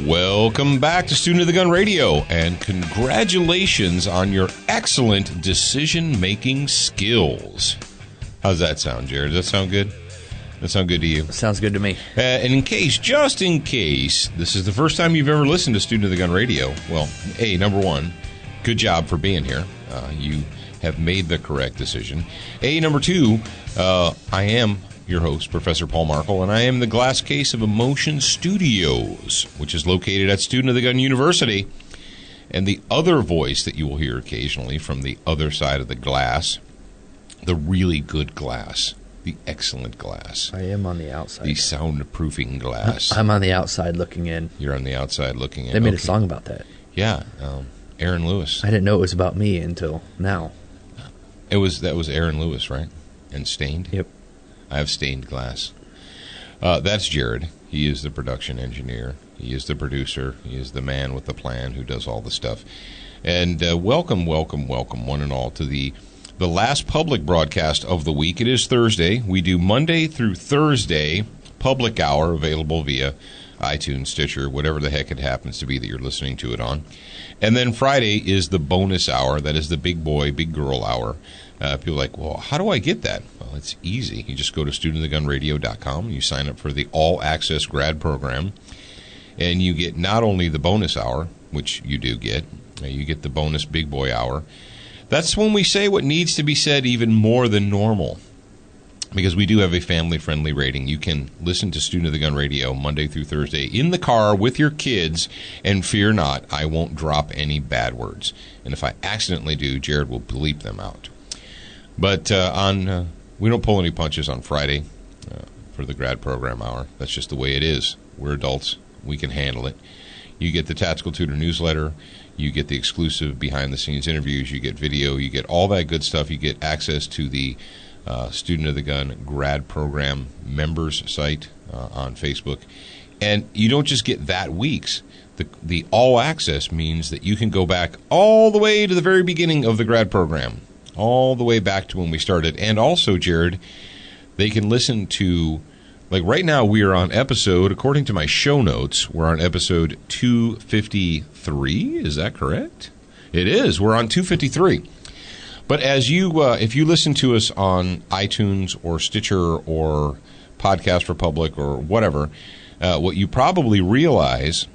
Welcome back to Student of the Gun Radio, and congratulations on your excellent decision-making skills. How's that sound, Jared? Does that sound good? That sound good to you? Sounds good to me. And just in case, this is the first time you've ever listened to Student of the Gun Radio, well, number one, good job for being here. You have made the correct decision. Number two, I am your host, Professor Paul Markle, and I am the Glass Case of Emotion Studios, which is located at Student of the Gun University. And the other voice that you will hear occasionally from the other side of the glass, the really good glass, the excellent glass. I am on the outside. The soundproofing glass. I'm on the outside looking in. You're on the outside looking in. They made a song about that. Yeah, Aaron Lewis. I didn't know it was about me until now. That was Aaron Lewis, right? And Stained? Yep. I have Stained Glass. That's Jared. He is the production engineer. He is the producer. He is the man with the plan who does all the stuff. And welcome, one and all, to the last public broadcast of the week. It is Thursday. We do Monday through Thursday, public hour, available via iTunes, Stitcher, whatever the heck it happens to be that you're listening to it on. And then Friday is the bonus hour. That is the big boy, big girl hour. People are like, well, how do I get that? Well, it's easy. You just go to studentofthegunradio.com and you sign up for the all-access grad program. And you get not only the bonus hour, which you do get, you get the bonus big boy hour. That's when we say what needs to be said even more than normal, because we do have a family-friendly rating. You can listen to Student of the Gun Radio Monday through Thursday in the car with your kids, and fear not, I won't drop any bad words. And if I accidentally do, Jared will bleep them out. But we don't pull any punches on Friday for the grad program hour. That's just the way it is. We're adults. We can handle it. You get the Tactical Tutor newsletter. You get the exclusive behind-the-scenes interviews. You get video. You get all that good stuff. You get access to the Student of the Gun grad program members site on Facebook. And you don't just get that week's. The all-access means that you can go back all the way to the very beginning of the grad program, all the way back to when we started. And also, Jared, they can listen to, like right now we are on episode, according to my show notes, we're on episode 253. Is that correct? It is. We're on 253. But as you, if you listen to us on iTunes or Stitcher or Podcast Republic or whatever, what you probably realize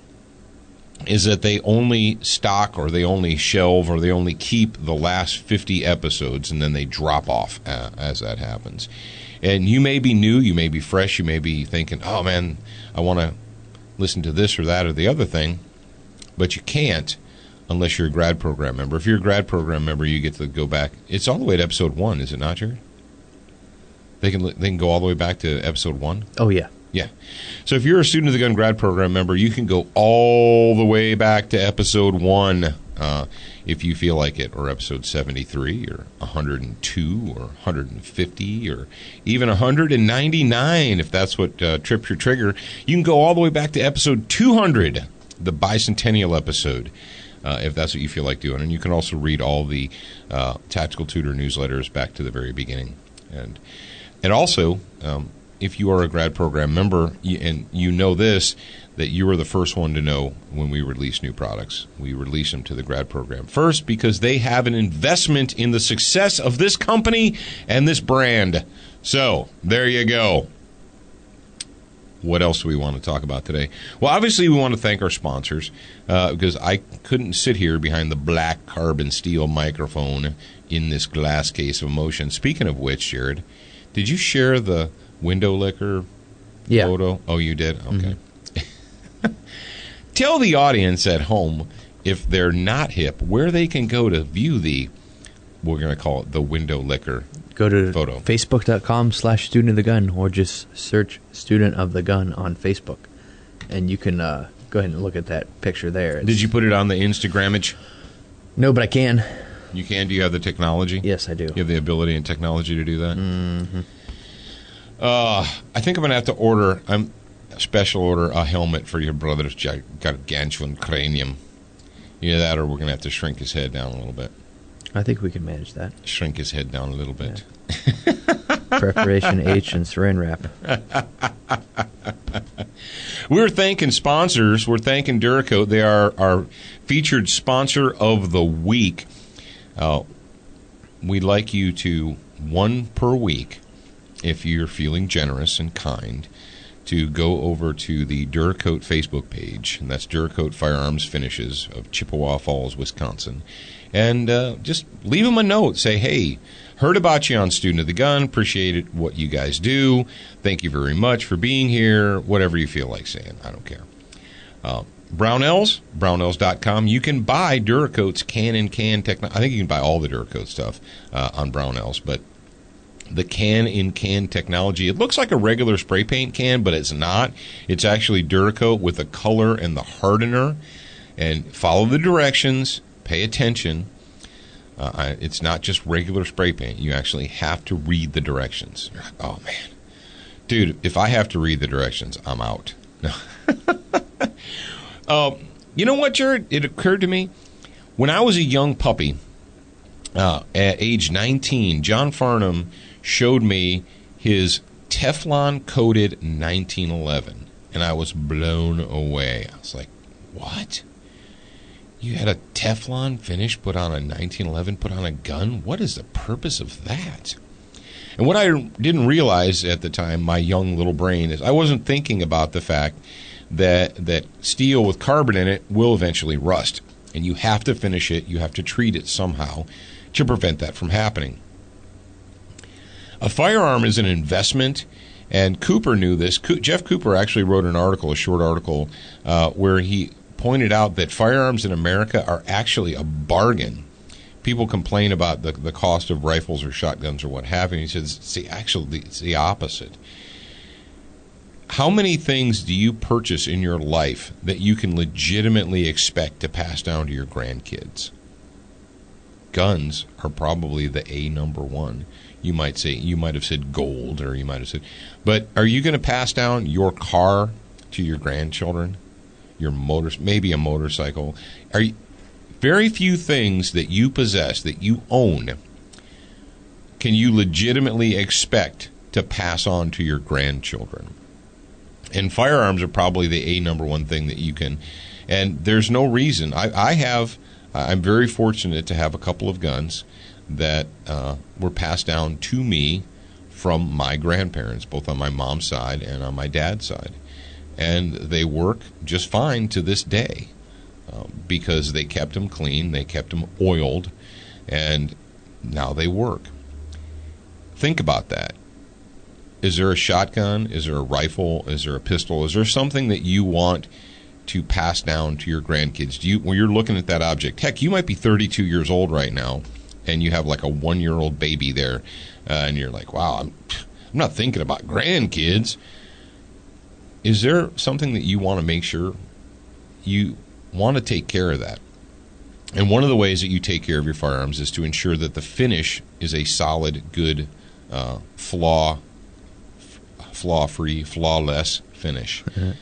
is that they only stock or they only shelve or they only keep the last 50 episodes, and then they drop off as that happens. And you may be new, you may be fresh, you may be thinking, oh man, I want to listen to this or that or the other thing, but you can't unless you're a grad program member. If you're a grad program member, you get to go back. It's all the way to episode 1, is it not, Jared? They can go all the way back to episode 1? Oh, yeah. Yeah. So if you're a Student of the Gun grad program member, you can go all the way back to episode 1 if you feel like it, or episode 73 or 102 or 150 or even 199 if that's what trips your trigger. You can go all the way back to episode 200, the bicentennial episode, if that's what you feel like doing. And you can also read all the Tactical Tutor newsletters back to the very beginning. And also, if you are a grad program member, and you know this, that you are the first one to know when we release new products. We release them to the grad program first because they have an investment in the success of this company and this brand. So, there you go. What else do we want to talk about today? Well, obviously, we want to thank our sponsors because I couldn't sit here behind the black carbon steel microphone in this glass case of emotion. Speaking of which, Jared, did you share the window licker photo? Oh, you did? Okay. Mm-hmm. Tell the audience at home, if they're not hip, where they can go to view the, we're going to call it the window licker Go to photo. Facebook.com/Student of the Gun, or just search Student of the Gun on Facebook. And you can go ahead and look at that picture there. Did you put it on the Instagrammage? No, but I can. You can? Do you have the technology? Yes, I do. You have the ability and technology to do that? Mm-hmm. I think I'm going to have to special order a helmet for your brother's gargantuan cranium. Either that or we're going to have to shrink his head down a little bit. I think we can manage that. Shrink his head down a little bit. Yeah. Preparation H and Saran wrap. We're thanking sponsors. We're thanking Duracoat. They are our featured sponsor of the week. We'd like you to, one per week, if you're feeling generous and kind, to go over to the Duracoat Facebook page, and that's Duracoat Firearms Finishes of Chippewa Falls, Wisconsin, and just leave them a note. Say, hey, heard about you on Student of the Gun, appreciated what you guys do, thank you very much for being here, whatever you feel like saying, I don't care. Brownells, brownells.com. You can buy Duracoat's can-in-can technology. I think you can buy all the Duracoat stuff on Brownells, but the can-in-can technology, it looks like a regular spray paint can, but it's not. It's actually Duracoat with the color and the hardener. And follow the directions, pay attention. It's not just regular spray paint. You actually have to read the directions. Oh, man. Dude, if I have to read the directions, I'm out. No. You know what, Jared? It occurred to me, when I was a young puppy, at age 19, John Farnham showed me his Teflon-coated 1911, and I was blown away. I was like, what? You had a Teflon finish put on a 1911, put on a gun? What is the purpose of that? And what I didn't realize at the time, my young little brain, is I wasn't thinking about the fact that steel with carbon in it will eventually rust. And you have to finish it, you have to treat it somehow to prevent that from happening. A firearm is an investment, and Cooper knew this. Jeff Cooper actually wrote an article, a short article, where he pointed out that firearms in America are actually a bargain. People complain about the cost of rifles or shotguns or what have you. He says, it's the opposite. How many things do you purchase in your life that you can legitimately expect to pass down to your grandkids? Guns are probably the number one. You might have said gold, or you might have said, but are you going to pass down your car to your grandchildren? Maybe a motorcycle? Very few things that you possess, that you own, can you legitimately expect to pass on to your grandchildren. And firearms are probably the number one thing that you can. And there's no reason. I'm very fortunate to have a couple of guns that were passed down to me from my grandparents, both on my mom's side and on my dad's side. And they work just fine to this day because they kept them clean, they kept them oiled, and now they work. Think about that. Is there a shotgun? Is there a rifle? Is there a pistol? Is there something that you want to pass down to your grandkids? When you're looking at that object, heck, you might be 32 years old right now, and you have like a 1-year-old baby there, and you're like, wow, I'm not thinking about grandkids. Is there something that you want to make sure you want to take care of that? And one of the ways that you take care of your firearms is to ensure that the finish is a solid, good, flaw-free, flawless finish. Mm-hmm.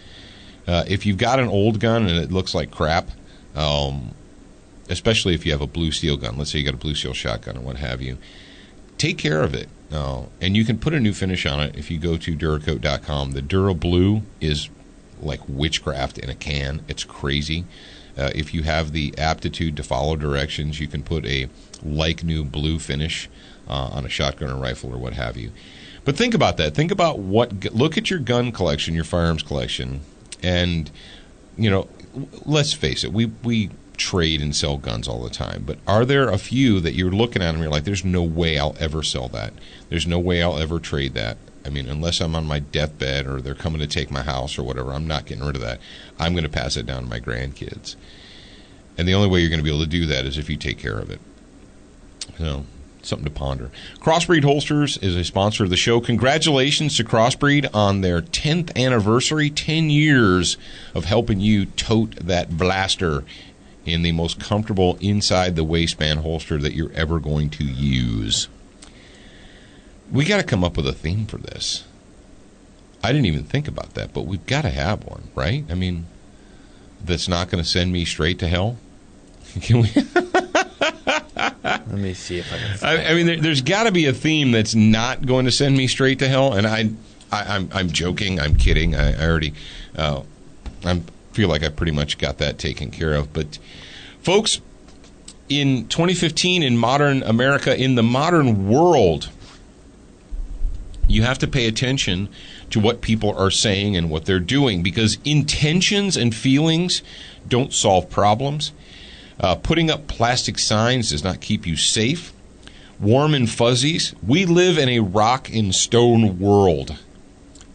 If you've got an old gun and it looks like crap, especially if you have a blue steel gun, let's say you got a blue steel shotgun or what have you, take care of it. And you can put a new finish on it if you go to Duracoat.com. The Dura Blue is like witchcraft in a can. It's crazy. If you have the aptitude to follow directions, you can put a like new blue finish on a shotgun or rifle or what have you. But think about that. Think about look at your gun collection, your firearms collection, and, let's face it, we trade and sell guns all the time. But are there a few that you're looking at and you're like, there's no way I'll ever sell that. There's no way I'll ever trade that. I mean, unless I'm on my deathbed or they're coming to take my house or whatever, I'm not getting rid of that. I'm going to pass it down to my grandkids. And the only way you're going to be able to do that is if you take care of it. Something to ponder. Crossbreed Holsters is a sponsor of the show. Congratulations to Crossbreed on their 10th anniversary, 10 years of helping you tote that blaster in the most comfortable inside the waistband holster that you're ever going to use. We got to come up with a theme for this. I didn't even think about that, but we've got to have one, right? I mean, that's not going to send me straight to hell. Can we? Let me see if I can find I mean, there's got to be a theme that's not going to send me straight to hell, and I'm joking. I'm kidding. I already I feel like I pretty much got that taken care of. But, folks, in 2015, in modern America, in the modern world, you have to pay attention to what people are saying and what they're doing, because intentions and feelings don't solve problems. Putting up plastic signs does not keep you safe. Warm and fuzzies. We live in a rock and stone world.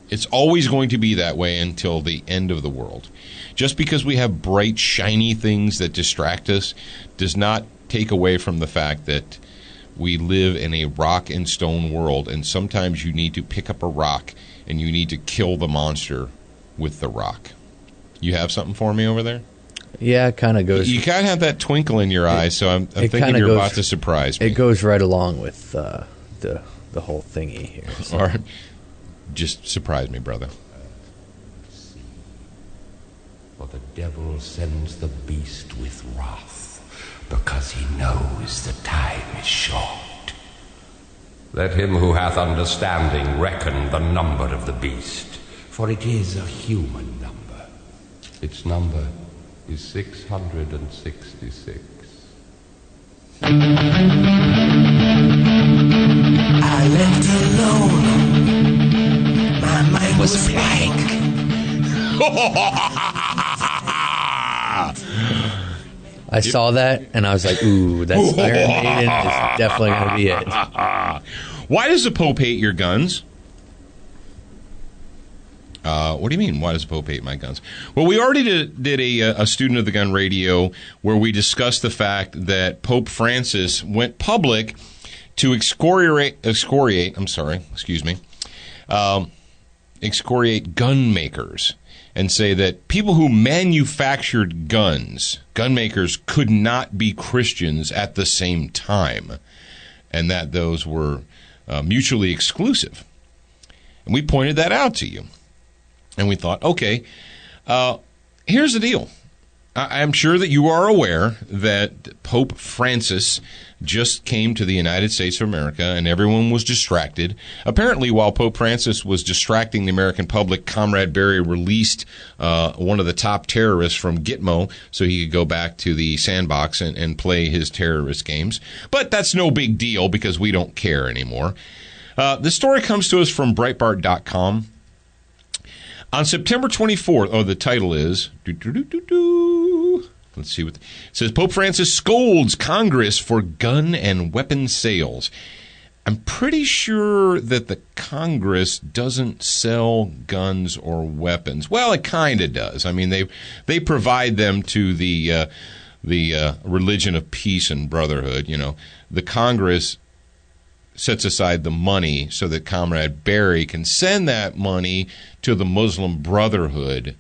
It's always going to be that way until the end of the world. Just because we have bright, shiny things that distract us does not take away from the fact that we live in a rock and stone world, and sometimes you need to pick up a rock and you need to kill the monster with the rock. You have something for me over there? Yeah, it kind of goes. You kind of have that twinkle in your eyes, so I'm thinking you're about to surprise me. It goes right along with the whole thingy here. So. Or just surprise me, brother. For the devil sends the beast with wrath, because he knows the time is short. Let him who hath understanding reckon the number of the beast, for it is a human number. Its number is 666. I left alone. My mind was blank. I saw that, and I was like, ooh, that's Iron Maiden is definitely going to be it. Why does the Pope hate your guns? What do you mean, why does the Pope hate my guns? Well, we already did a Student of the Gun radio where we discussed the fact that Pope Francis went public to excoriate gun makers and say that people who manufactured guns, gun makers, could not be Christians at the same time, and that those were mutually exclusive. And we pointed that out to you. And we thought, okay, here's the deal. I'm sure that you are aware that Pope Francis just came to the United States of America, and everyone was distracted. Apparently, while Pope Francis was distracting the American public, Comrade Barry released one of the top terrorists from Gitmo so he could go back to the sandbox and play his terrorist games. But that's no big deal because we don't care anymore. The story comes to us from Breitbart.com. On September 24th, the title is, let's see what, it says, Pope Francis scolds Congress for gun and weapon sales. I'm pretty sure that the Congress doesn't sell guns or weapons. Well, it kind of does. I mean, they provide them to the religion of peace and brotherhood. You know, the Congress sets aside the money so that Comrade Barry can send that money to the Muslim Brotherhood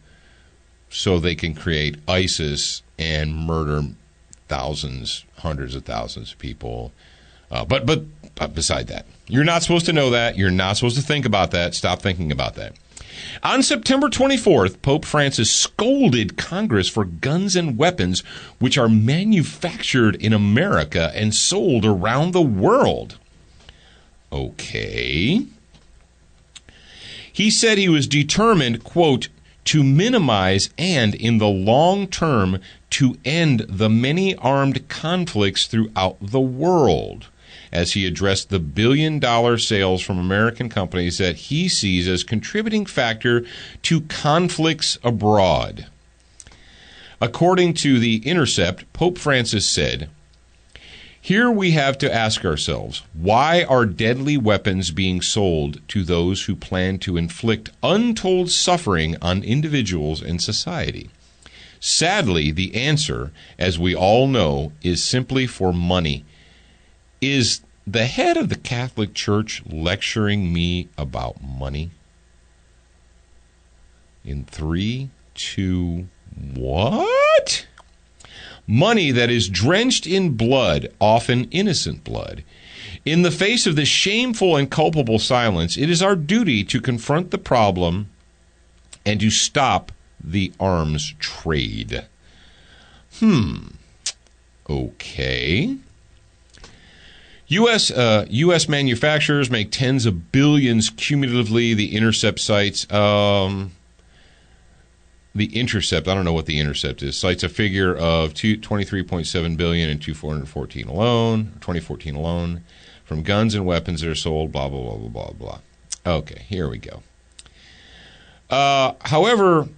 so they can create ISIS and murder thousands, hundreds of thousands of people. But beside that, you're not supposed to know that. You're not supposed to think about that. Stop thinking about that. On September 24th, Pope Francis scolded Congress for guns and weapons which are manufactured in America and sold around the world. Okay. He said he was determined, quote, to minimize and, in the long term, to end the many armed conflicts throughout the world, as he addressed the billion-dollar sales from American companies that he sees as contributing factor to conflicts abroad. According to The Intercept, Pope Francis said, here we have to ask ourselves, why are deadly weapons being sold to those who plan to inflict untold suffering on individuals and society? Sadly, the answer, as we all know, is simply for money. Is the head of the Catholic Church lecturing me about money? In 3, 2, what? Money that is drenched in blood, often innocent blood. In the face of this shameful and culpable silence, it is our duty to confront the problem and to stop the arms trade. Okay. U.S. manufacturers make tens of billions cumulatively. The Intercept cites the Intercept. I don't know what the Intercept is. Cites a figure of 23.7 billion in 2014 alone, from guns and weapons that are sold. Blah blah blah blah blah blah. Okay, here we go. However.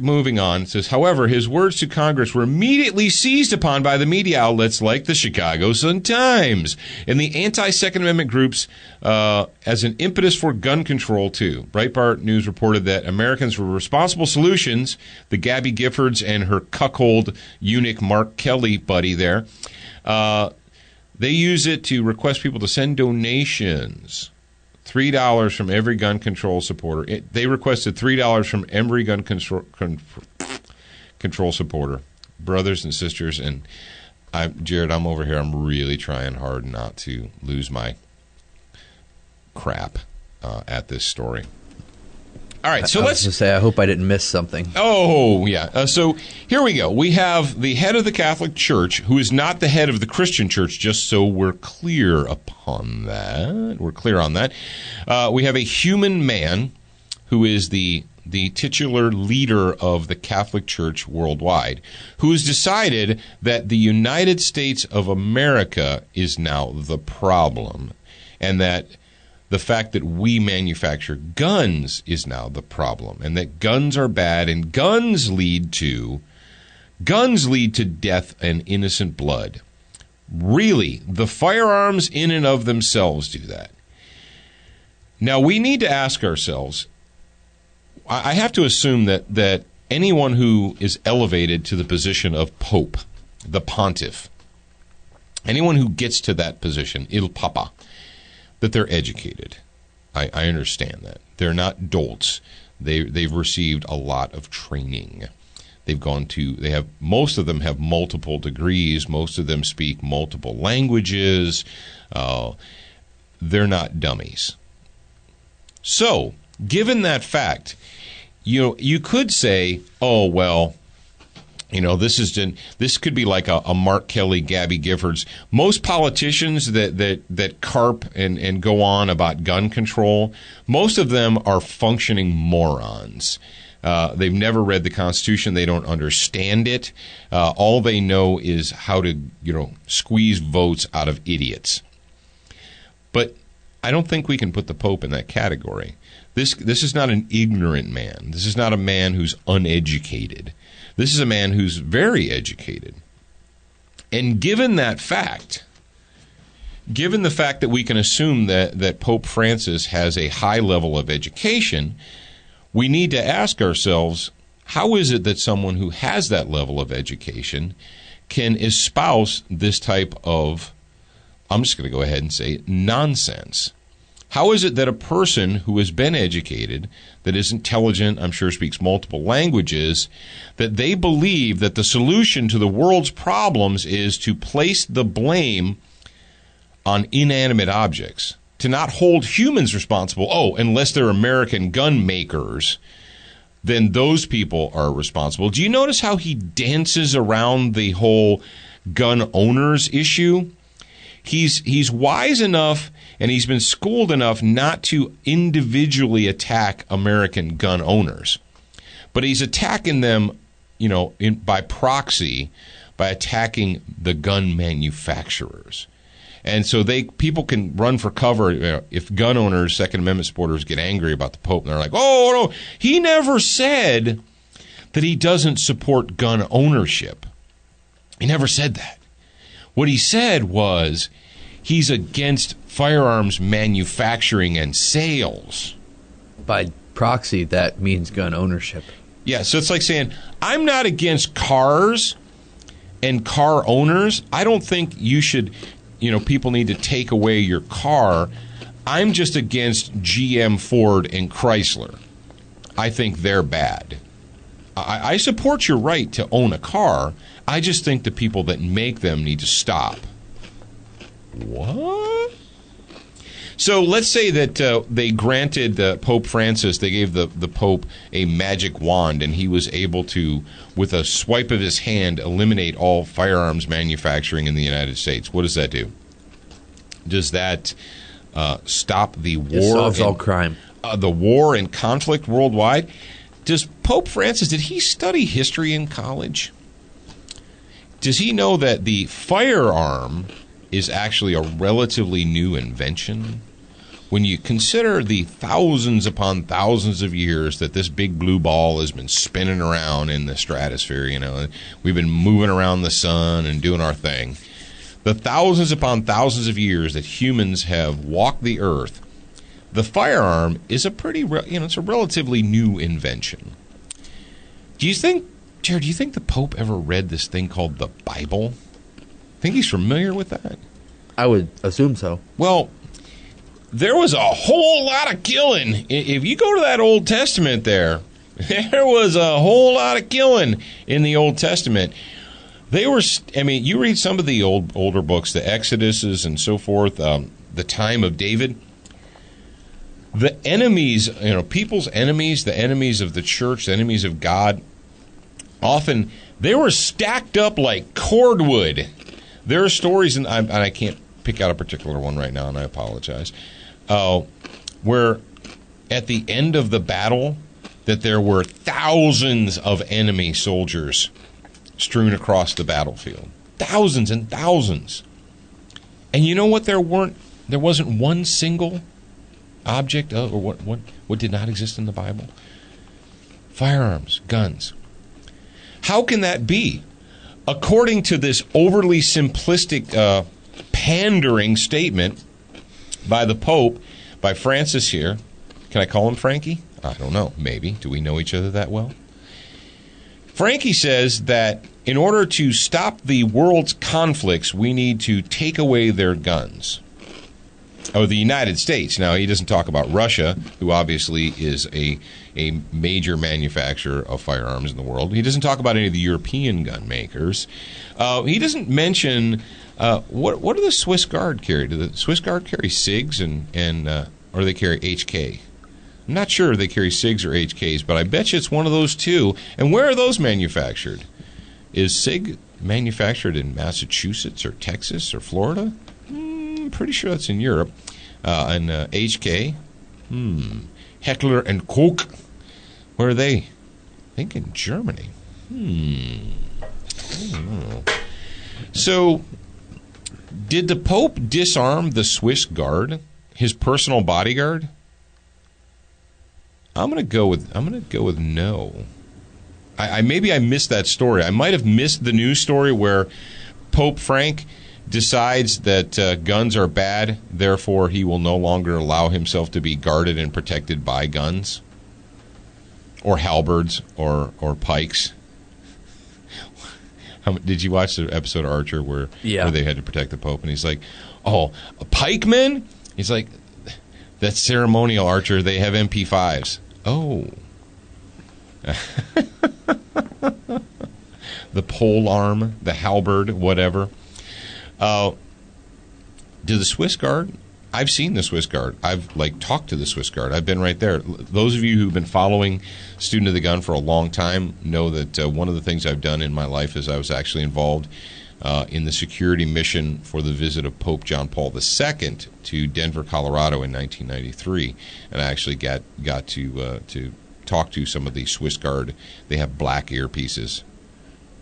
Moving on, it says, however, his words to Congress were immediately seized upon by the media outlets like the Chicago Sun-Times and the anti-Second Amendment groups as an impetus for gun control, too. Breitbart News reported that Americans were responsible solutions, the Gabby Giffords and her cuckold eunuch Mark Kelly buddy there, they use it to request people to send donations. $3 from every gun control supporter. They requested $3 from every gun control supporter, brothers and sisters. And Jared, I'm over here. I'm really trying hard not to lose my crap at this story. All right, so let's say I hope I didn't miss something. Oh, yeah. So here we go. We have the head of the Catholic Church, who is not the head of the Christian Church, just so we're clear upon that. We're clear on that. We have a human man who is the titular leader of the Catholic Church worldwide, who has decided that the United States of America is now the problem, and that the fact that we manufacture guns is now the problem, and that guns are bad, and guns lead to death and innocent blood. Really, the firearms in and of themselves do that. Now, we need to ask ourselves, I have to assume that anyone who is elevated to the position of Pope, the pontiff, anyone who gets to that position, Il Papa, that they're educated. I understand that. They're not dolts. They've received a lot of training. Most of them have multiple degrees. Most of them speak multiple languages. They're not dummies. So, given that fact, you could say, oh, well, this could be like a Mark Kelly, Gabby Giffords. Most politicians that carp and go on about gun control, most of them are functioning morons. They've never read the Constitution. They don't understand it. All they know is how to, squeeze votes out of idiots. But I don't think we can put the Pope in that category. This is not an ignorant man. This is not a man who's uneducated. This is a man who's very educated. And given the fact that we can assume that Pope Francis has a high level of education, we need to ask ourselves, how is it that someone who has that level of education can espouse this type of, I'm just going to go ahead and say, nonsense? How is it that a person who has been educated, that is intelligent, I'm sure speaks multiple languages, that they believe that the solution to the world's problems is to place the blame on inanimate objects, to not hold humans responsible? Oh, unless they're American gun makers, then those people are responsible. Do you notice how he dances around the whole gun owners issue? He's wise enough, and he's been schooled enough not to individually attack American gun owners, but he's attacking them, by proxy, by attacking the gun manufacturers. And so people can run for cover if gun owners, Second Amendment supporters, get angry about the Pope, and they're like, oh, no, he never said that he doesn't support gun ownership. He never said that. What he said was he's against firearms manufacturing and sales. By proxy, that means gun ownership. Yeah, so it's like saying, I'm not against cars and car owners. I don't think you should, people need to take away your car. I'm just against GM, Ford, and Chrysler. I think they're bad. I support your right to own a car. I just think the people that make them need to stop. What? So let's say that they granted Pope Francis, they gave the Pope a magic wand, and he was able to, with a swipe of his hand, eliminate all firearms manufacturing in the United States. What does that do? Does that stop the war? It solves all crime. The war and conflict worldwide? Does Pope Francis, did he study history in college? Does he know that the firearm is actually a relatively new invention? When you consider the thousands upon thousands of years that this big blue ball has been spinning around in the stratosphere, we've been moving around the sun and doing our thing. The thousands upon thousands of years that humans have walked the earth, the firearm is it's a relatively new invention. Do you think, Jared, the Pope ever read this thing called the Bible? Think he's familiar with that? I would assume so. Well, there was a whole lot of killing. If you go to that Old Testament there was a whole lot of killing in the Old Testament. You read some of the older books, the Exoduses and so forth, the time of David. The enemies, people's enemies, the enemies of the church, the enemies of God, often they were stacked up like cordwood. There are stories, and I can't pick out a particular one right now, and I apologize, where at the end of the battle that there were thousands of enemy soldiers strewn across the battlefield. Thousands and thousands. And you know what? There wasn't one single object or what did not exist in the Bible? Firearms, guns. How can that be? According to this overly simplistic pandering statement by the Pope, by Francis here. Can I call him Frankie? I don't know. Maybe. Do we know each other that well? Frankie says that in order to stop the world's conflicts, we need to take away their guns. Oh, the United States. Now, he doesn't talk about Russia, who obviously is a major manufacturer of firearms in the world. He doesn't talk about any of the European gun makers. He doesn't mention what do the Swiss Guard carry? Do the Swiss Guard carry SIGs or they carry HK? I'm not sure if they carry SIGs or HKs, but I bet you it's one of those two. And where are those manufactured? Is SIG manufactured in Massachusetts or Texas or Florida? Pretty sure that's in Europe. And HK, Heckler and Koch, where are they? I think in Germany. I don't know. So, did the Pope disarm the Swiss Guard, his personal bodyguard? I'm going to go with no. Maybe I missed that story. I might have missed the news story where Pope Frank decides that guns are bad, therefore he will no longer allow himself to be guarded and protected by guns or halberds or pikes. Did you watch the episode of Archer where they had to protect the Pope? And he's like, "Oh, a pikeman?" He's like, "That's ceremonial, Archer. They have MP5s." Oh. The pole arm, the halberd, whatever. Do the Swiss Guard? I've seen the Swiss Guard. I've talked to the Swiss Guard. I've been right there. Those of you who've been following Student of the Gun for a long time know that one of the things I've done in my life is I was actually involved in the security mission for the visit of Pope John Paul II to Denver, Colorado in 1993, and I actually got to talk to some of the Swiss Guard. They have black earpieces.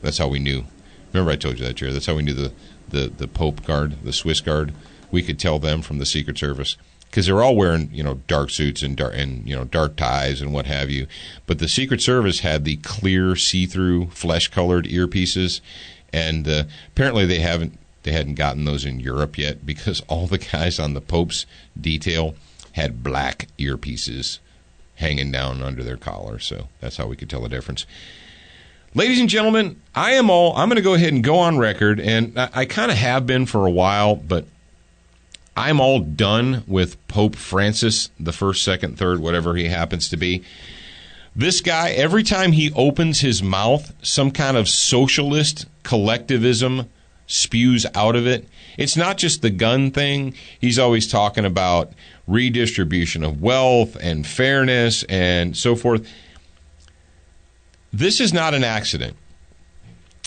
That's how we knew. Remember I told you that, Jared? That's how we knew the Pope Guard, the Swiss Guard. We could tell them from the Secret Service because they're all wearing dark suits and dark ties and what have you. But the Secret Service had the clear, see-through, flesh-colored earpieces, and apparently they hadn't gotten those in Europe yet because all the guys on the Pope's detail had black earpieces hanging down under their collar. So that's how we could tell the difference. Ladies and gentlemen, I'm going to go ahead and go on record, and I kind of have been for a while, but I'm all done with Pope Francis, the first, second, third, whatever he happens to be. This guy, every time he opens his mouth, some kind of socialist collectivism spews out of it. It's not just the gun thing. He's always talking about redistribution of wealth and fairness and so forth. This is not an accident.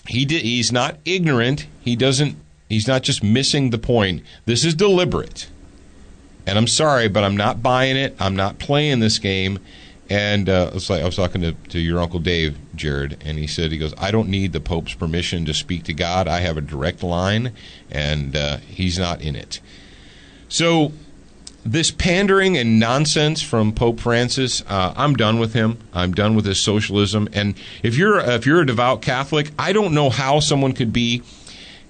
He's not ignorant. He doesn't He's not just missing the point. This is deliberate. And I'm sorry, but I'm not buying it. I'm not playing this game. And it's like I was talking to your Uncle Dave, Jared, and he goes, I don't need the Pope's permission to speak to God. I have a direct line, and he's not in it. So this pandering and nonsense from Pope Francis, I'm done with him. I'm done with his socialism. And if you're a devout Catholic, I don't know how someone could be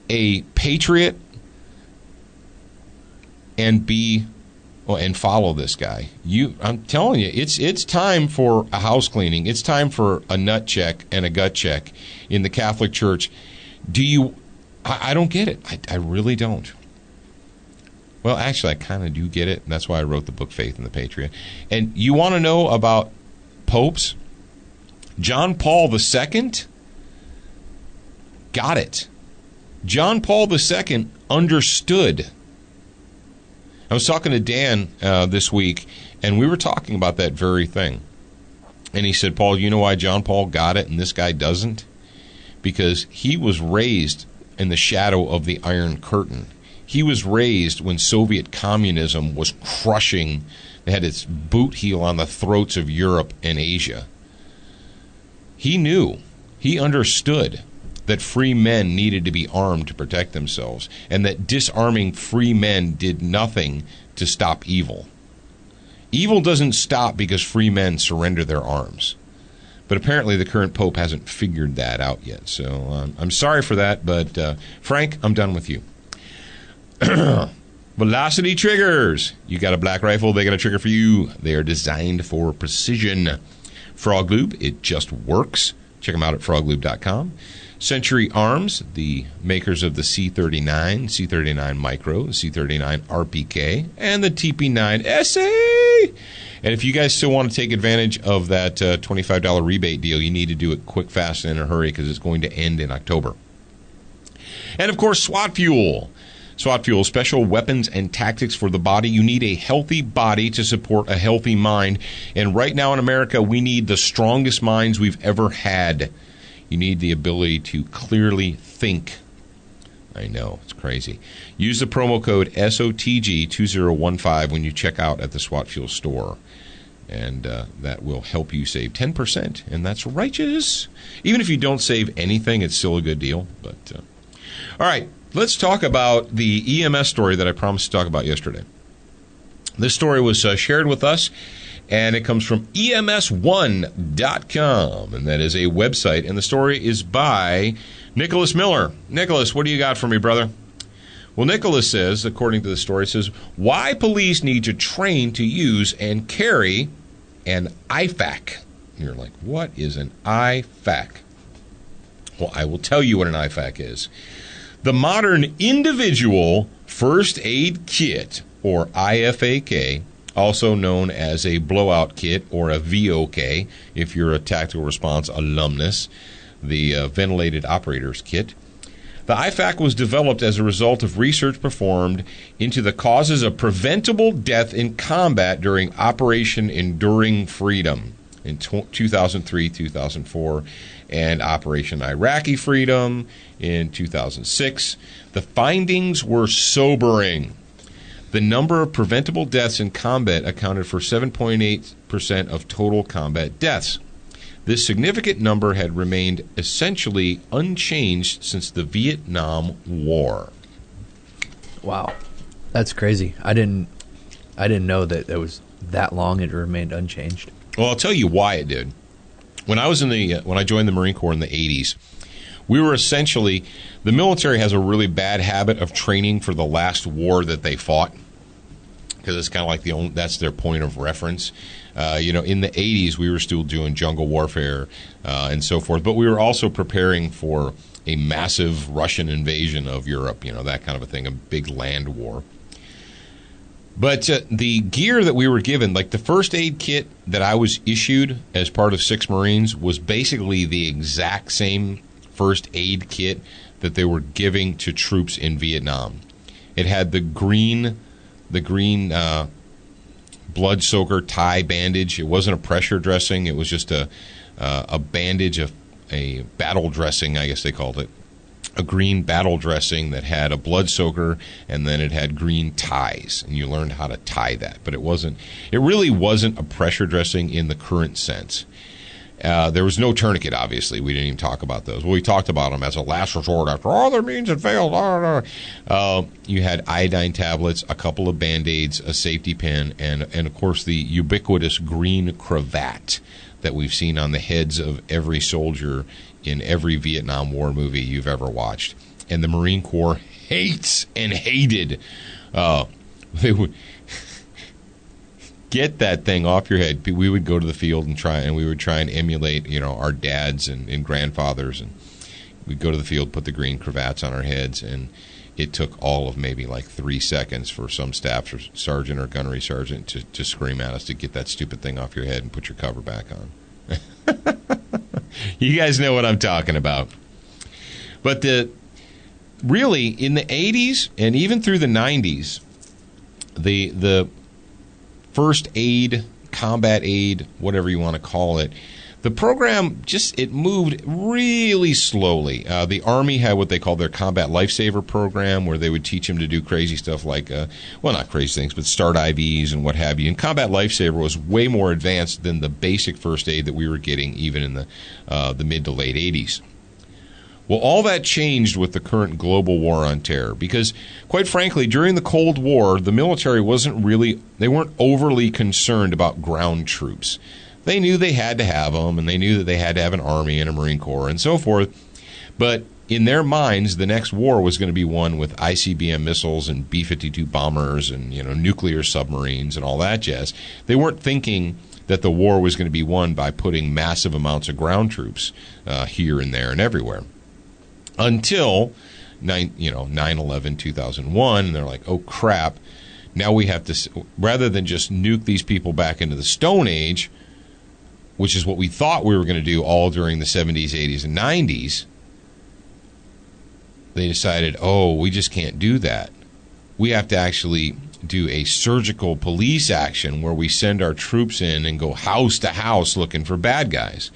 a patriot and follow this guy. I'm telling you, it's time for a house cleaning. It's time for a nut check and a gut check in the Catholic Church. I don't get it. I really don't. Well, actually, I kind of do get it, and that's why I wrote the book Faith and the Patriot. And you want to know about popes? John Paul II got it. John Paul II understood. I was talking to Dan this week, and we were talking about that very thing. And he said, Paul, you know why John Paul got it and this guy doesn't? Because he was raised in the shadow of the Iron Curtain. He was raised when Soviet communism was crushing, they had its boot heel on the throats of Europe and Asia. He knew, he understood that free men needed to be armed to protect themselves, and that disarming free men did nothing to stop evil. Evil doesn't stop because free men surrender their arms. But apparently the current pope hasn't figured that out yet. So I'm sorry for that, but Frank, I'm done with you. Velocity triggers. You got a black rifle, they got a trigger for you. They are designed for precision. Frog Lube, it just works. Check them out at froglube.com. Century Arms, the makers of the C39, C39 Micro, C39 RPK, and the TP9 SA. And if you guys still want to take advantage of that $25 rebate deal, you need to do it quick, fast, and in a hurry because it's going to end in October. And, of course, SWAT Fuel. SWAT Fuel, special weapons and tactics for the body. You need a healthy body to support a healthy mind. And right now in America, we need the strongest minds we've ever had. You need the ability to clearly think. I know, it's crazy. Use the promo code SOTG2015 when you check out at the SWAT Fuel store. And that will help you save 10%. And that's righteous. Even if you don't save anything, it's still a good deal. But all right, let's talk about the EMS story that I promised to talk about yesterday. This story was shared with us, and it comes from EMS1.com, and that is a website, and the story is by Nicholas Miller. Nicholas, what do you got for me, brother? Well, Nicholas says, according to the story, it says, why police need to train to use and carry an IFAK. You're like, what is an IFAK? Well, I will tell you what an IFAK is. The modern individual first aid kit, or IFAK, also known as a blowout kit or a VOK, if you're a tactical response alumnus, the ventilated operators kit. The IFAK was developed as a result of research performed into the causes of preventable death in combat during Operation Enduring Freedom in 2003-2004 and Operation Iraqi Freedom in 2006. The findings were sobering. The number of preventable deaths in combat accounted for 7.8% of total combat deaths. This significant number had remained essentially unchanged since the Vietnam War. Wow, that's crazy. I didn't know that it was that long and it remained unchanged. Well, I'll tell you why it did. When I was when I joined the Marine Corps in the 80s, we were essentially, the military has a really bad habit of training for the last war that they fought, because it's kind of like that's their point of reference. In the 80s, we were still doing jungle warfare and so forth, but we were also preparing for a massive Russian invasion of Europe, that kind of a thing, a big land war. But the gear that we were given, like the first aid kit that I was issued as part of 6 Marines, was basically the exact same first aid kit that they were giving to troops in Vietnam. It had the green blood soaker tie bandage. It wasn't a pressure dressing. It was just a bandage, a battle dressing, I guess they called it. a green battle dressing that had a blood soaker, and then it had green ties, and you learned how to tie that. But it really wasn't a pressure dressing in the current sense. There was no tourniquet, obviously. We didn't even talk about those. Well, we talked about them as a last resort after all their means had failed. You had iodine tablets, a couple of Band-Aids, a safety pin, and of course the ubiquitous green cravat that we've seen on the heads of every soldier in every Vietnam War movie you've ever watched. And the Marine Corps hates and hated. They would get that thing off your head. We would go to the field and we would try and emulate, our dads and grandfathers, and we'd go to the field, put the green cravats on our heads, and it took all of maybe like 3 seconds for some staff sergeant or gunnery sergeant to scream at us to get that stupid thing off your head and put your cover back on. You guys know what I'm talking about. But really, in the 80s and even through the 90s, the first aid, combat aid, whatever you want to call it, the program it moved really slowly. The Army had what they called their Combat Lifesaver program, where they would teach them to do crazy stuff like, not crazy things, but start IVs and what have you. And Combat Lifesaver was way more advanced than the basic first aid that we were getting even in the mid to late 80s. Well, all that changed with the current global war on terror because, quite frankly, during the Cold War, the military they weren't overly concerned about ground troops. They knew they had to have them, and they knew that they had to have an Army and a Marine Corps and so forth. But in their minds, the next war was going to be one with ICBM missiles and B-52 bombers and nuclear submarines and all that jazz. They weren't thinking that the war was going to be won by putting massive amounts of ground troops here and there and everywhere. Until 9/11, 2001, and they're like, oh crap, now we have to, rather than just nuke these people back into the Stone Age, which is what we thought we were going to do all during the 70s, 80s, and 90s, they decided, we just can't do that. We have to actually do a surgical police action where we send our troops in and go house to house looking for bad guys.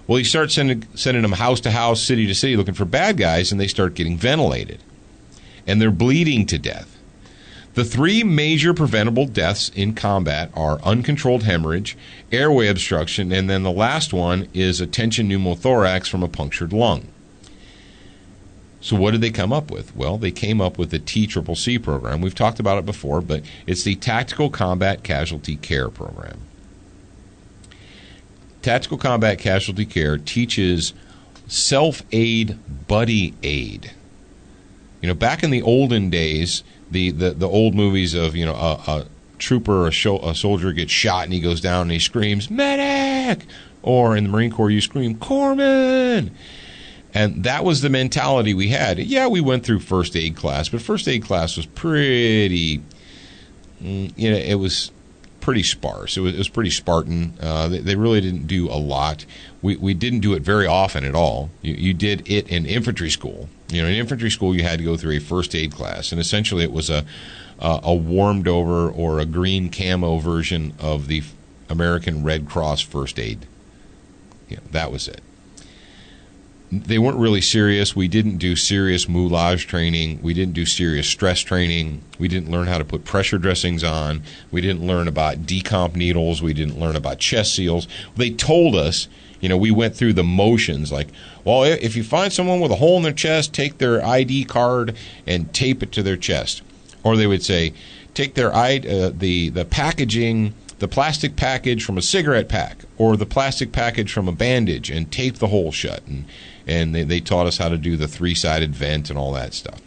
Well, you start sending them house to house, city to city, looking for bad guys, and they start getting ventilated. And they're bleeding to death. The 3 major preventable deaths in combat are uncontrolled hemorrhage, airway obstruction, and then the last one is a tension pneumothorax from a punctured lung. So what did they come up with? Well, they came up with the TCCC program. We've talked about it before, but it's the Tactical Combat Casualty Care Program. Tactical Combat Casualty Care teaches self-aid, buddy aid. Back in the olden days, the old movies of, a trooper, a soldier gets shot and he goes down and he screams, medic! Or in the Marine Corps, you scream, corpsman! And that was the mentality we had. Yeah, we went through first aid class, but first aid class was pretty, it was pretty sparse. It was pretty Spartan. They really didn't do a lot. We didn't do it very often at all. You did it in infantry school. In infantry school, you had to go through a first aid class, and essentially it was a warmed over or a green camo version of the American Red Cross first aid. That was it. They weren't really serious. We didn't do serious moulage training. We didn't do serious stress training. We didn't learn how to put pressure dressings on. We didn't learn about decomp needles. We didn't learn about chest seals. They told us, we went through the motions like, well, if you find someone with a hole in their chest, take their ID card and tape it to their chest. Or they would say, take their the packaging, the plastic package from a cigarette pack or the plastic package from a bandage and tape the hole shut. And they taught us how to do the 3-sided vent and all that stuff.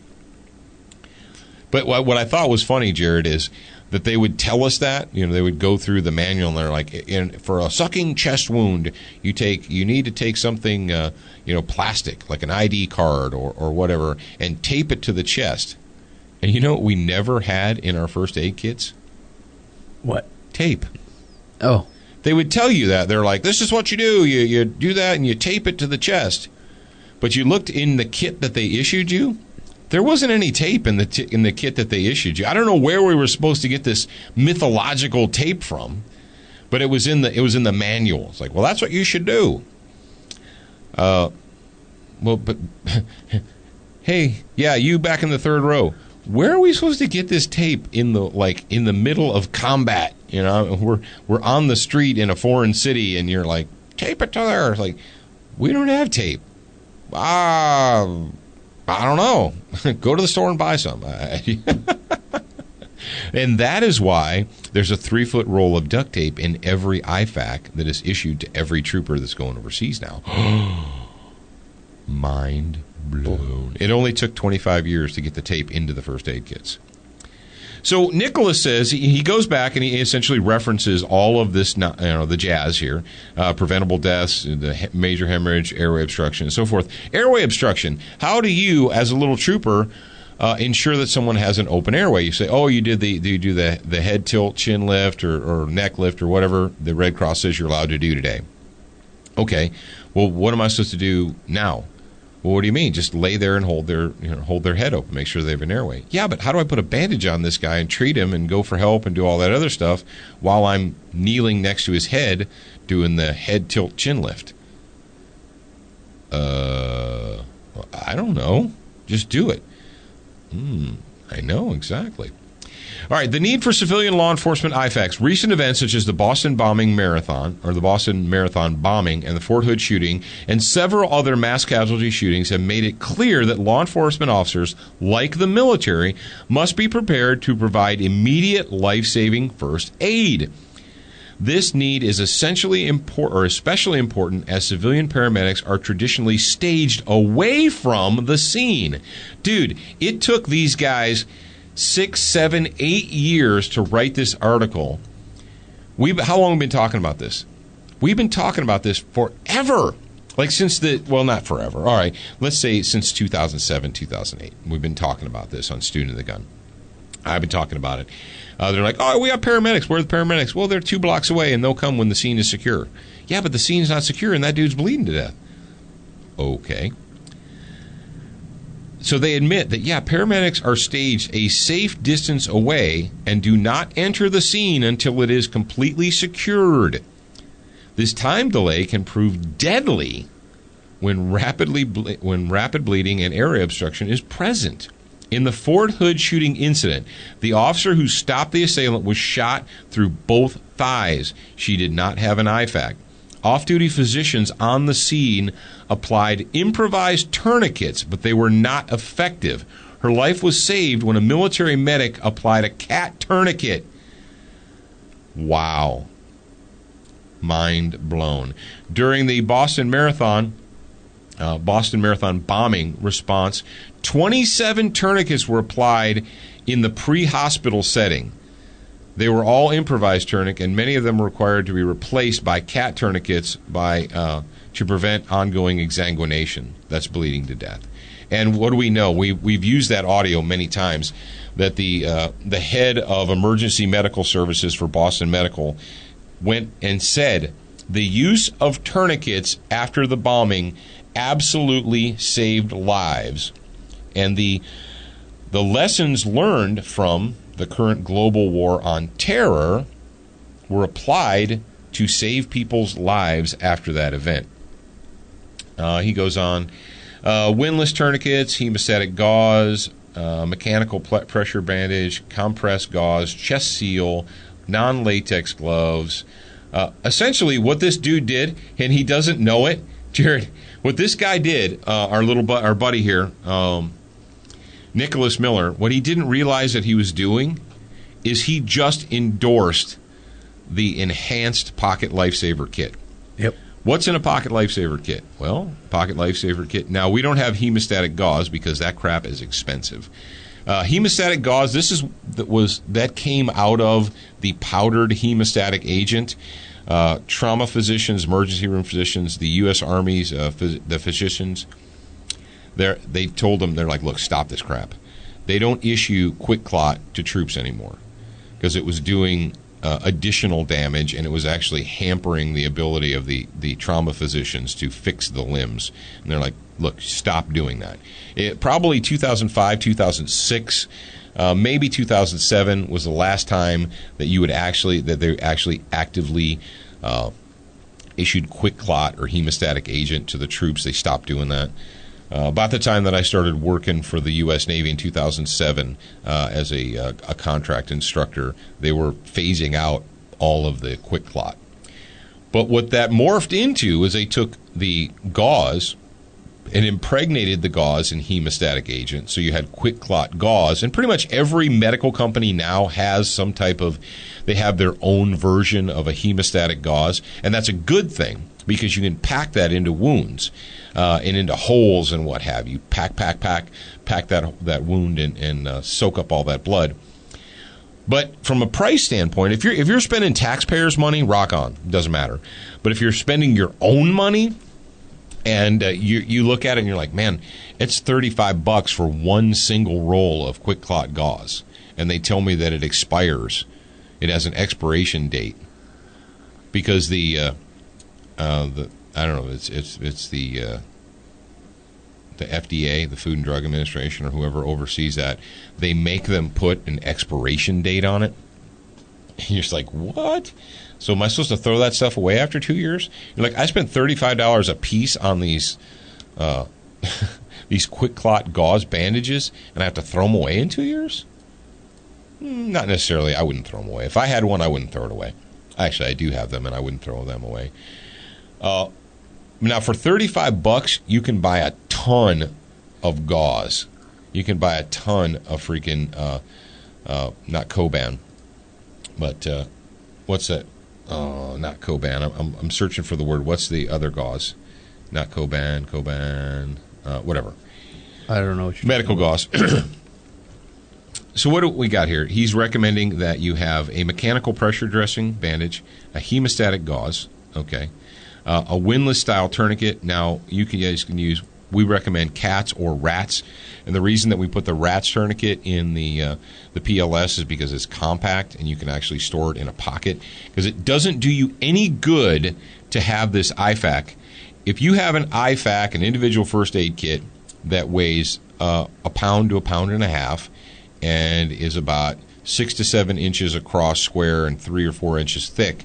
But what I thought was funny, Jared, is that they would tell us that. They would go through the manual and they're like, for a sucking chest wound, you need to take something, plastic, like an ID card or whatever, and tape it to the chest. And you know what we never had in our first aid kits? What? Tape. Oh. They would tell you that. They're like, this is what you do. You do that and you tape it to the chest. But you looked in the kit that they issued you, there wasn't any tape in the kit that they issued you. I don't know where we were supposed to get this mythological tape from, but it was in the manual. It's like, well, that's what you should do. But hey, yeah, you back in the third row. Where are we supposed to get this tape in the middle of combat? You know, we're on the street in a foreign city, and you're like, tape it to there. It's like, we don't have tape. I don't know. Go to the store and buy some. And that is why there's a 3-foot roll of duct tape in every IFAC that is issued to every trooper that's going overseas now. Mind blown. It only took 25 years to get the tape into the first aid kits. So Nicholas says he goes back and he essentially references all of this, the jazz here, preventable deaths, the major hemorrhage, airway obstruction, and so forth. Airway obstruction. How do you, as a little trooper, ensure that someone has an open airway? You say, oh, you do the head tilt, chin lift, or neck lift, or whatever the Red Cross says you're allowed to do today. Okay, well, what am I supposed to do now? Well, what do you mean? Just lay there and hold their head open, make sure they have an airway. Yeah, but how do I put a bandage on this guy and treat him and go for help and do all that other stuff while I'm kneeling next to his head doing the head tilt chin lift? I don't know. Just do it. I know, exactly. All right, the need for civilian law enforcement IFACs. Recent events such as the Boston Marathon bombing and the Fort Hood shooting and several other mass casualty shootings have made it clear that law enforcement officers, like the military, must be prepared to provide immediate life-saving first aid. This need is especially important as civilian paramedics are traditionally staged away from the scene. Dude, it took these guys 6, 7, 8 years to write this article. How long have we been talking about this? We've been talking about this forever. Like not forever. All right, let's say since 2007, 2008. We've been talking about this on Student of the Gun. I've been talking about it. They're like, oh, we have paramedics. Where are the paramedics? Well, they're 2 blocks away, and they'll come when the scene is secure. Yeah, but the scene's not secure, and that dude's bleeding to death. Okay. So they admit that, yeah, paramedics are staged a safe distance away and do not enter the scene until it is completely secured. This time delay can prove deadly when rapid bleeding and airway obstruction is present. In the Fort Hood shooting incident, the officer who stopped the assailant was shot through both thighs. She did not have an IFAC. Off-duty physicians on the scene applied improvised tourniquets, but they were not effective. Her life was saved when a military medic applied a cat tourniquet. Wow. Mind blown. During the Boston Marathon bombing response, 27 tourniquets were applied in the pre-hospital setting. They were all improvised tourniquets, and many of them were required to be replaced by cat tourniquets to prevent ongoing exsanguination. That's bleeding to death. And what do we know? We've used that audio many times, that the head of emergency medical services for Boston Medical went and said the use of tourniquets after the bombing absolutely saved lives. And the lessons learned from the current global war on terror were applied to save people's lives after that event. He goes on, windlass tourniquets, hemostatic gauze, mechanical pressure bandage, compressed gauze, chest seal, non-latex gloves. Essentially, what this dude did, and he doesn't know it, Jared, what this guy did, our buddy here, Nicholas Miller, what he didn't realize that he was doing is he just endorsed the enhanced Pocket Lifesaver Kit. Yep. What's in a Pocket Lifesaver Kit? Well, Pocket Lifesaver Kit. Now, we don't have hemostatic gauze because that crap is expensive. Hemostatic gauze, that came out of the powdered hemostatic agent. Trauma physicians, emergency room physicians, the U.S. Army's the physicians, they told them, they're like, look, stop this crap. They don't issue Quick Clot to troops anymore because it was doing additional damage, and it was actually hampering the ability of the trauma physicians to fix the limbs. And they're like, look, stop doing that. Probably 2005, 2006, maybe 2007 was the last time that they actually actively issued Quick Clot or hemostatic agent to the troops. They stopped doing that. about the time that I started working for the U.S. Navy in 2007 as a contract instructor, they were phasing out all of the quick clot. But what that morphed into is they took the gauze and impregnated the gauze in hemostatic agent. So you had quick clot gauze, and pretty much every medical company now has some type of, they have their own version of a hemostatic gauze, and that's a good thing because you can pack that into wounds and into holes and what have you. Pack that wound and soak up all that blood. But from a price standpoint, if you're spending taxpayers' money, rock on, doesn't matter. But if you're spending your own money, and you look at it and you're like, man, it's $35 for one single roll of quick clot gauze, and they tell me that it expires. It has an expiration date because the I don't know, it's the FDA, the Food and Drug Administration, or whoever oversees that. They make them put an expiration date on it. And you're just like, what? So am I supposed to throw that stuff away after 2 years? You're like, I spent $35 a piece on these these quick clot gauze bandages, and I have to throw them away in 2 years? Not necessarily. I wouldn't throw them away. If I had one, I wouldn't throw it away. Actually, I do have them, and I wouldn't throw them away. Now, for $35, you can buy a ton of gauze. You can buy a ton of freaking, not Coban, but what's that? Oh, not Coban. I'm searching for the word. What's the other gauze? Not Coban, whatever. I don't know what you're medical gauze. So what do we got here? He's recommending that you have a mechanical pressure dressing bandage, a hemostatic gauze, okay, a windlass style tourniquet. Now you guys can use. We recommend cats or rats, and the reason that we put the rats tourniquet in the PLS is because it's compact and you can actually store it in a pocket. Because it doesn't do you any good to have this IFAK. If you have an IFAK, an individual first aid kit that weighs a pound to a pound and a half, and is about 6 to 7 inches across square and 3 or 4 inches thick,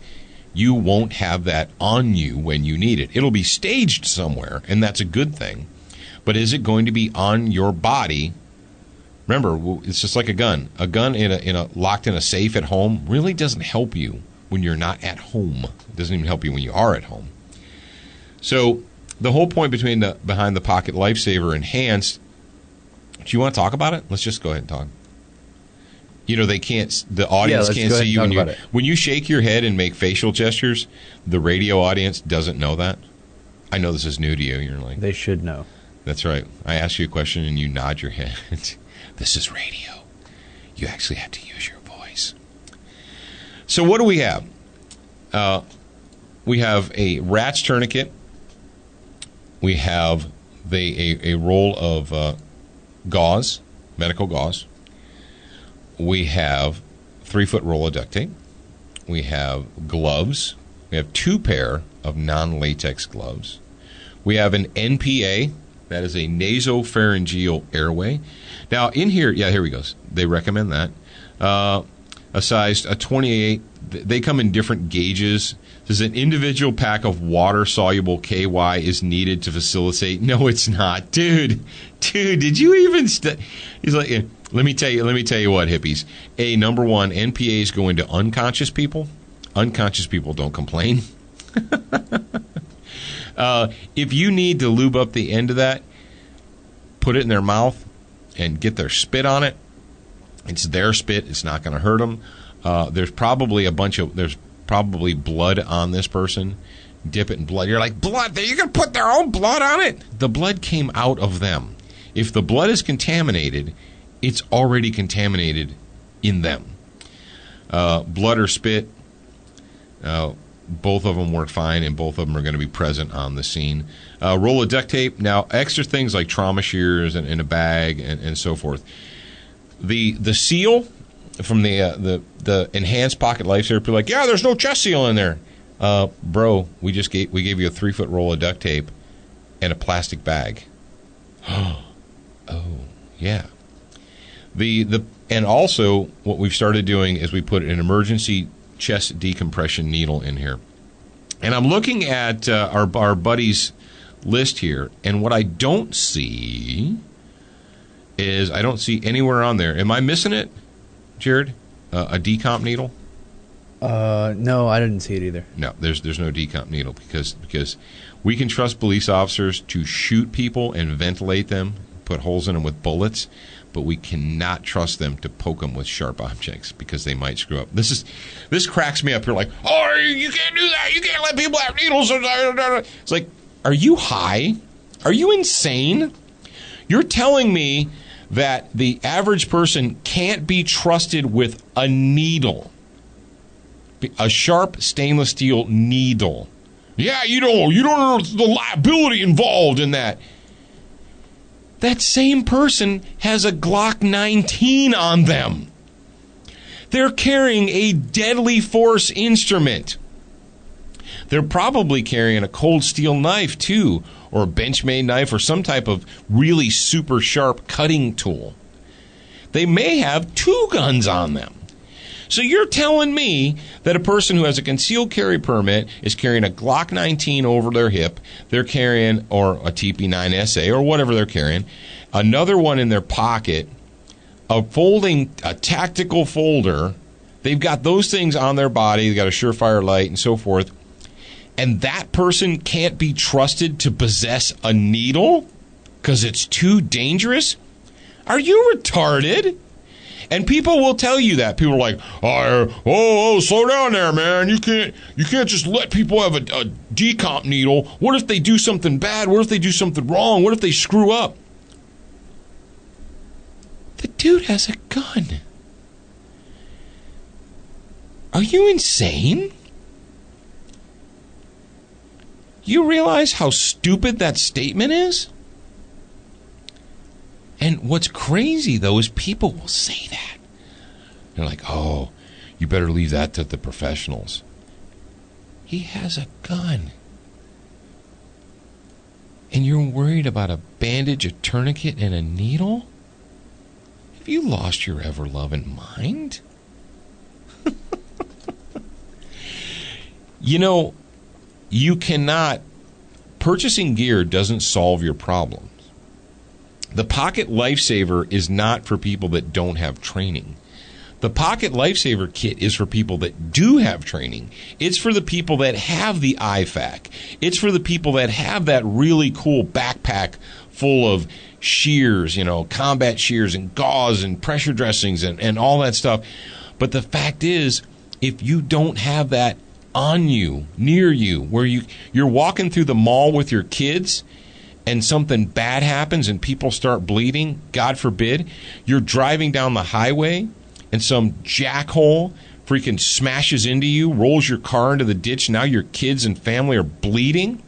you won't have that on you when you need it. It'll be staged somewhere, and that's a good thing. But is it going to be on your body? Remember, it's just like a gun. A gun locked in a safe at home really doesn't help you when you're not at home. It doesn't even help you when you are at home. So the whole point behind the Pocket Lifesaver Enhanced, do you want to talk about it? Let's just go ahead and talk. You know, they can't. The audience can't see you when you shake your head and make facial gestures. The radio audience doesn't know that. I know this is new to you. You're like, they should know. That's right. I ask you a question and you nod your head. This is radio. You actually have to use your voice. So what do we have? We have a rat's tourniquet. We have a roll of gauze, medical gauze. We have 3-foot roll of duct tape. We have gloves. We have 2 pair of non-latex gloves. We have an NPA. That is a nasopharyngeal airway. Now, in here, here we go. They recommend that. A 28. They come in different gauges. Says an individual pack of water-soluble KY is needed to facilitate. No, it's not. Dude, did you even... He's like... Let me tell you what, hippies. Number one, NPAs go into unconscious people. Unconscious people don't complain. If you need to lube up the end of that, put it in their mouth and get their spit on it. It's their spit. It's not going to hurt them. There's probably blood on this person. Dip it in blood. You're like, blood? You're going to put their own blood on it? The blood came out of them. If the blood is contaminated, it's already contaminated in them. Blood or spit, both of them work fine, and both of them are going to be present on the scene. Roll of duct tape. Now, extra things like trauma shears and a bag and so forth. The seal from the enhanced Pocket Lifesaver, people are like, yeah, there's no chest seal in there. Bro, we gave you a 3-foot roll of duct tape and a plastic bag. Oh, yeah. And also what we've started doing is we put an emergency chest decompression needle in here. And I'm looking at our buddies list here, and what I don't see is I don't see anywhere on there. Am I missing it, Jared? A decomp needle? No, I didn't see it either. No, there's no decomp needle because we can trust police officers to shoot people and ventilate them, put holes in them with bullets, but we cannot trust them to poke them with sharp objects because they might screw up. This cracks me up. You're like, oh, you can't do that. You can't let people have needles. It's like, are you high? Are you insane? You're telling me that the average person can't be trusted with a needle, a sharp stainless steel needle. Yeah, you don't know the liability involved in that. That same person has a Glock 19 on them. They're carrying a deadly force instrument. They're probably carrying a cold steel knife, too, or a Benchmade knife, or some type of really super sharp cutting tool. They may have 2 guns on them. So you're telling me that a person who has a concealed carry permit is carrying a Glock 19 over their hip, they're carrying, or a TP9SA, or whatever they're carrying, another one in their pocket, a tactical folder, they've got those things on their body, they've got a Surefire light and so forth, and that person can't be trusted to possess a needle because it's too dangerous? Are you retarded? And people will tell you that. People are like, oh, slow down there, man. You can't just let people have a decomp needle. What if they do something bad? What if they do something wrong? What if they screw up? The dude has a gun. Are you insane? You realize how stupid that statement is? And what's crazy, though, is people will say that. They're like, oh, you better leave that to the professionals. He has a gun. And you're worried about a bandage, a tourniquet, and a needle? Have you lost your ever-loving mind? You know, you cannot... Purchasing gear doesn't solve your problems. The Pocket Lifesaver is not for people that don't have training. The Pocket Lifesaver kit is for people that do have training. It's for the people that have the IFAC. It's for the people that have that really cool backpack full of shears, combat shears and gauze and pressure dressings and all that stuff. But the fact is, if you don't have that on you, near you, where you're walking through the mall with your kids and something bad happens and people start bleeding, God forbid, you're driving down the highway and some jackhole freaking smashes into you, rolls your car into the ditch, now your kids and family are bleeding.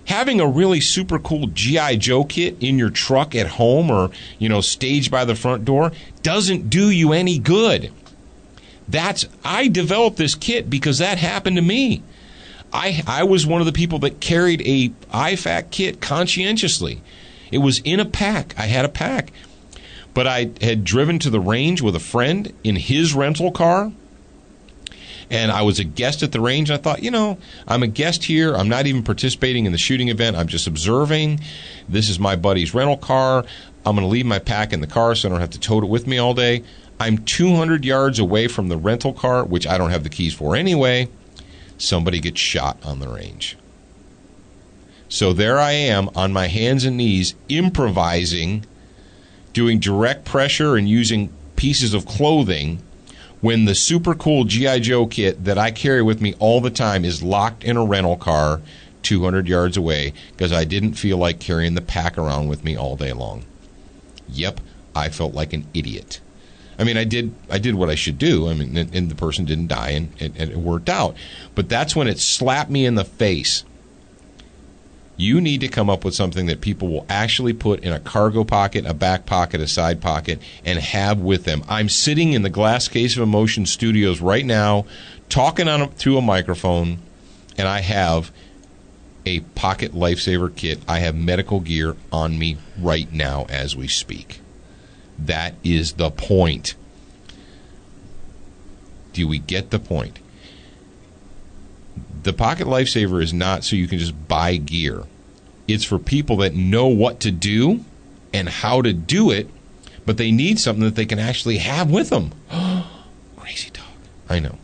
Having a really super cool G.I. Joe kit in your truck at home or, staged by the front door doesn't do you any good. I developed this kit because that happened to me. I was one of the people that carried a IFAC kit conscientiously. It was in a pack. I had a pack. But I had driven to the range with a friend in his rental car, and I was a guest at the range. And I thought, I'm a guest here. I'm not even participating in the shooting event. I'm just observing. This is my buddy's rental car. I'm going to leave my pack in the car so I don't have to tote it with me all day. I'm 200 yards away from the rental car, which I don't have the keys for anyway. Somebody gets shot on the range. So there I am on my hands and knees improvising, doing direct pressure and using pieces of clothing when the super cool G.I. Joe kit that I carry with me all the time is locked in a rental car 200 yards away because I didn't feel like carrying the pack around with me all day long. Yep, I felt like an idiot. I mean, I did what I should do. I mean, and the person didn't die, and it worked out. But that's when it slapped me in the face. You need to come up with something that people will actually put in a cargo pocket, a back pocket, a side pocket, and have with them. I'm sitting in the Glass Case of Emotion studios right now, talking through a microphone, and I have a Pocket Lifesaver kit. I have medical gear on me right now as we speak. That is the point. Do we get the point? The Pocket Lifesaver is not so you can just buy gear. It's for people that know what to do and how to do it, but they need something that they can actually have with them. Crazy dog. I know.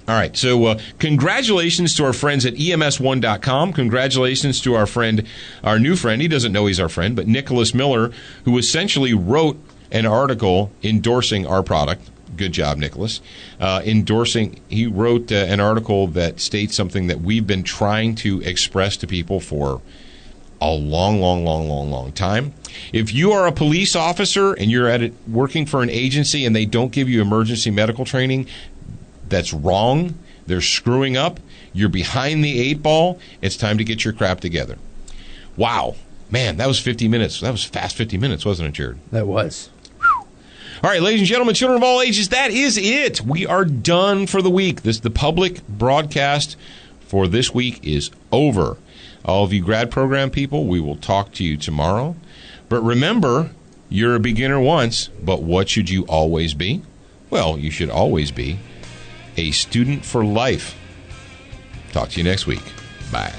All right, so congratulations to our friends at EMS1.com. Congratulations to our new friend. He doesn't know he's our friend, but Nicholas Miller, who essentially wrote an article endorsing our product. Good job, Nicholas. He wrote an article that states something that we've been trying to express to people for a long time. If you are a police officer and you're working for an agency and they don't give you emergency medical training, that's wrong. They're screwing up. You're behind the 8 ball. It's time to get your crap together. Wow. Man, that was 50 minutes. That was fast 50 minutes, wasn't it, Jared? That was. All right, ladies and gentlemen, children of all ages, that is it. We are done for the week. The public broadcast for this week is over. All of you grad program people, we will talk to you tomorrow. But remember, you're a beginner once, but what should you always be? Well, you should always be a student for life. Talk to you next week. Bye.